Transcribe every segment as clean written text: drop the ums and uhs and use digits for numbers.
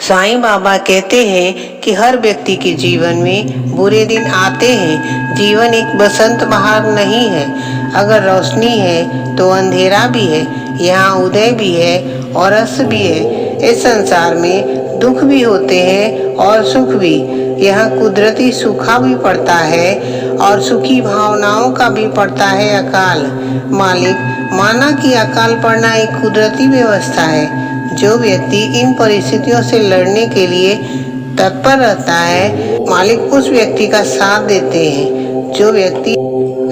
साईं बाबा कहते हैं कि हर व्यक्ति के जीवन में बुरे दिन आते हैं। जीवन एक बसंत बहार नहीं है। अगर रोशनी है तो अंधेरा भी है, यहाँ उदय भी है और अस्त भी है। इस संसार में दुख भी होते हैं और सुख भी। यहाँ कुदरती सूखा भी पड़ता है और सुखी भावनाओं का भी पड़ता है अकाल। मालिक, माना कि अकाल पड़ना एक कुदरती व्यवस्था है। जो व्यक्ति इन परिस्थितियों से लड़ने के लिए तत्पर रहता है, मालिक उस व्यक्ति का साथ देते हैं। जो व्यक्ति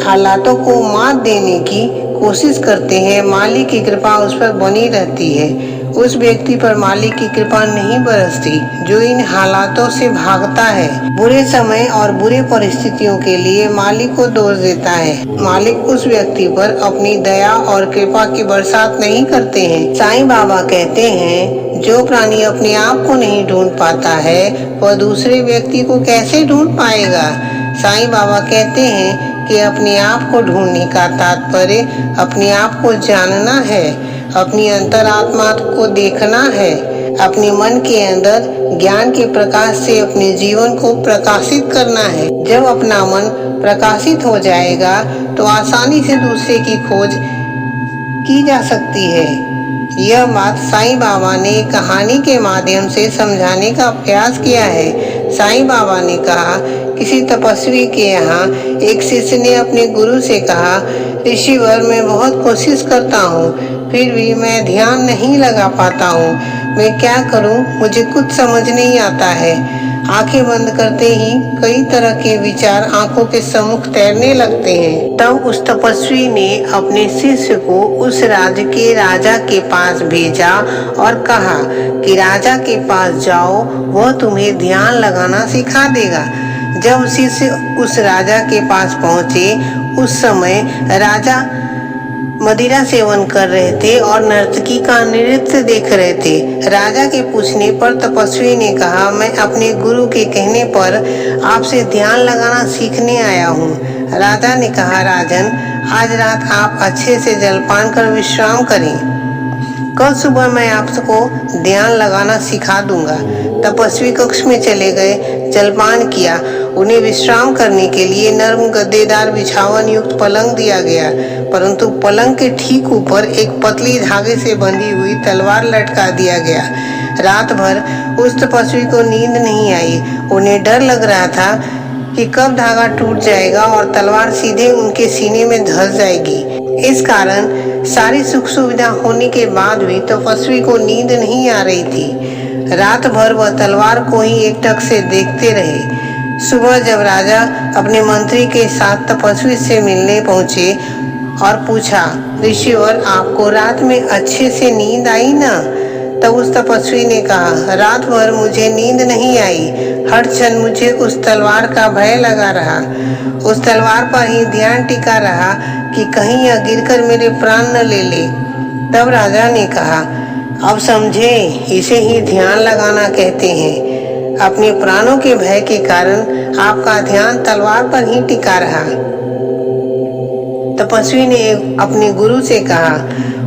हालातों को मात देने की कोशिश करते हैं, मालिक की कृपा उस पर बनी रहती है। उस व्यक्ति पर मालिक की कृपा नहीं बरसती जो इन हालातों से भागता है। बुरे समय और बुरे परिस्थितियों के लिए मालिक को दोष देता है। मालिक उस व्यक्ति पर अपनी दया और कृपा की बरसात नहीं करते हैं। साईं बाबा कहते हैं, जो प्राणी अपने आप को नहीं ढूंढ पाता है वह दूसरे व्यक्ति को कैसे ढूंढ पाएगा। साईं बाबा कहते हैं कि अपने आप को ढूंढने का तात्पर्य अपने आप को जानना है, अपनी अंतरात्मा को देखना है, अपने मन के अंदर ज्ञान के प्रकाश से अपने जीवन को प्रकाशित करना है। जब अपना मन प्रकाशित हो जाएगा तो आसानी से दूसरे की खोज की जा सकती है। यह बात साईं बाबा ने कहानी के माध्यम से समझाने का प्रयास किया है। साईं बाबा ने कहा, किसी तपस्वी के यहाँ एक शिष्य ने अपने गुरु से कहा, ऋषिवर, मैं बहुत कोशिश करता हूँ फिर भी मैं ध्यान नहीं लगा पाता हूँ। मैं क्या करूँ, मुझे कुछ समझ नहीं आता है। आंखें बंद करते ही कई तरह के विचार आंखों के सम्मुख तैरने लगते हैं। तब उस तपस्वी ने अपने शिष्य को उस राज्य के राजा के पास भेजा और कहा कि राजा के पास जाओ, वह तुम्हें ध्यान लगाना सिखा देगा। जब शिष्य उस राजा के पास पहुंचे, उस समय राजा मदिरा सेवन कर रहे थे और नर्तकी का नृत्य देख रहे थे। राजा के पूछने पर तपस्वी ने कहा, मैं अपने गुरु के कहने पर आपसे ध्यान लगाना सीखने आया हूँ। राजा ने कहा, राजन, आज रात आप अच्छे से जलपान कर विश्राम करें, कल सुबह मैं आपको ध्यान लगाना सिखा दूंगा। तपस्वी कक्ष में चले गए, जलपान किया। उन्हें विश्राम करने के लिए नर्म गद्देदार बिछावन युक्त पलंग दिया गया, परंतु पलंग के ठीक ऊपर एक पतली धागे से बंधी हुई तलवार लटका दिया गया। रात भर उस तपस्वी को नींद नहीं आई। उन्हें डर लग रहा था कि कब धागा टूट जाएगा और तलवार सीधे उनके सीने में धंस जाएगी। इस कारण सारी सुख सुविधा होने के बाद भी तपस्वी को नींद नहीं आ रही थी। रात भर वह तलवार को ही एकटक से देखते रहे। सुबह जब राजा अपने मंत्री के साथ तपस्वी से मिलने पहुंचे और पूछा, ऋषिवर, आपको रात में अच्छे से नींद आई ना? तब उस तपस्वी ने कहा, रात भर मुझे नींद नहीं आई। हर क्षण मुझे उस तलवार का भय लगा रहा। उस तलवार पर ही ध्यान टिका रहा कि कहीं यह गिरकर मेरे प्राण न ले ले। तब राजा ने कहा, अब समझे, इसे ही ध्यान लगाना कहते हैं। अपने प्राणों के भय के कारण आपका ध्यान तलवार पर ही टिका रहा। तपस्वी ने अपने गुरु से कहा,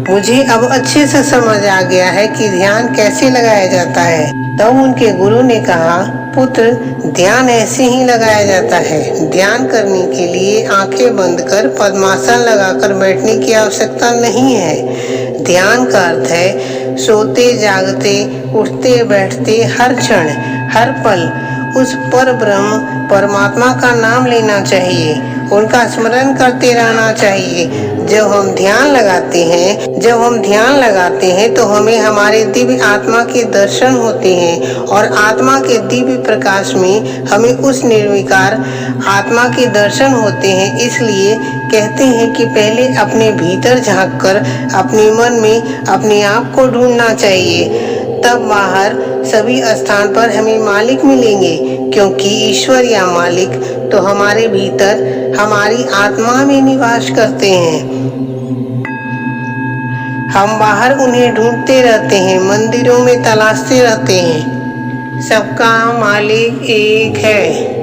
मुझे अब अच्छे से समझ आ गया है कि ध्यान कैसे लगाया जाता है। तब उनके गुरु ने कहा, पुत्र, ध्यान ऐसे ही लगाया जाता है। ध्यान करने के लिए आंखें बंद कर पद्मासन लगाकर बैठने की आवश्यकता नहीं है। ध्यान का अर्थ है सोते जागते, उठते बैठते, हर क्षण हर पल उस पर ब्रह्म परमात्मा का नाम लेना चाहिए, उनका स्मरण करते रहना चाहिए। जब हम ध्यान लगाते हैं तो हमें हमारे दिव्य आत्मा के दर्शन होते हैं और आत्मा के दिव्य प्रकाश में हमें उस निर्विकार आत्मा के दर्शन होते हैं। इसलिए कहते हैं कि पहले अपने भीतर झांककर अपने मन में अपने आप को ढूंढना चाहिए, तब बाहर सभी स्थान पर हमें मालिक मिलेंगे, क्योंकि ईश्वर या मालिक तो हमारे भीतर हमारी आत्मा में निवास करते हैं। हम बाहर उन्हें ढूंढते रहते हैं, मंदिरों में तलाशते रहते हैं। सबका मालिक एक है।